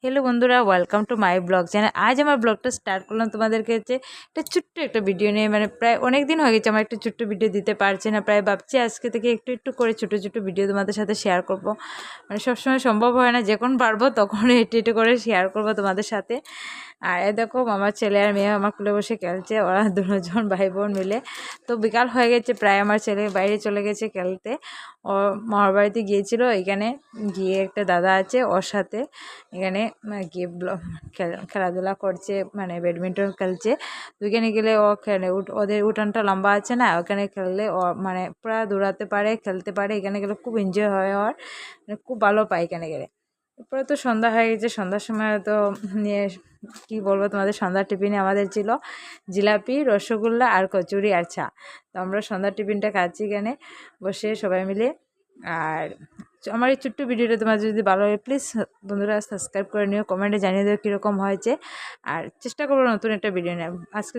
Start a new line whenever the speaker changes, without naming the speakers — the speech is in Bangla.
हेलो बंधुरा welcome to my vlog channel. आज हमारे ब्लगटा स्टार्ट करलाम तुम्हादेरके একটা ছোট্ট একটা ভিডিও নিয়ে। মানে প্রায় অনেক দিন হয়ে গেছে আমার একটা ছোট্ট ভিডিও দিতে পারছি না। প্রায় ভাবছি আজকে থেকে একটু একটু করে ছোট ছোট ভিডিও তোমাদের সাথে শেয়ার করব। মানে সবসময় সম্ভব হয় না, যখন পারবো তখন একটু একটু করে শেয়ার করব তোমাদের সাথে। আর এ দেখো আমার ছেলে আর মেয়ে আমার কোলে বসে খেলছে, ওরা দুজন ভাই বোন মিলে। তো বিকাল হয়ে গেছে প্রায়, আমার ছেলে বাইরে চলে গেছে খেলতে। ও মামার বাড়িতে গিয়েছিল, এখানে গিয়ে একটা দাদা আছে ওর সাথে এখানে গিয়ে খেলাধুলা করছে, মানে ব্যাডমিন্টন খেলছে। তো ওইখানে গেলে ও খেলে, ওদের উঠানটা লম্বা আছে না, ওখানে খেললে ও মানে পুরা দৌড়াতে পারে, খেলতে পারে। এখানে গেলে খুব এনজয় হয় ওর, মানে খুব ভালো পায় এখানে গেলে। এরপরে তো সন্ধ্যা হয়ে গেছে, সন্ধ্যার সময় তো নিয়ে কী বলবো তোমাদের, সন্ধ্যার টিফিনে আমাদের ছিল জিলাপি, রসগোল্লা আর কচুরি আর চা। তো আমরা সন্ধ্যার টিফিনটা খাচ্ছি এখানে বসে সবাই মিলে। আর আমার এই ছোট্ট ভিডিওটা তোমার যদি ভালো লাগে প্লিজ বন্ধুরা সাবস্ক্রাইব করে নিও, কমেন্টে জানিয়ে দিও কীরকম হয়েছে। আর চেষ্টা করবো নতুন একটা ভিডিও নেওয়ার। আজকে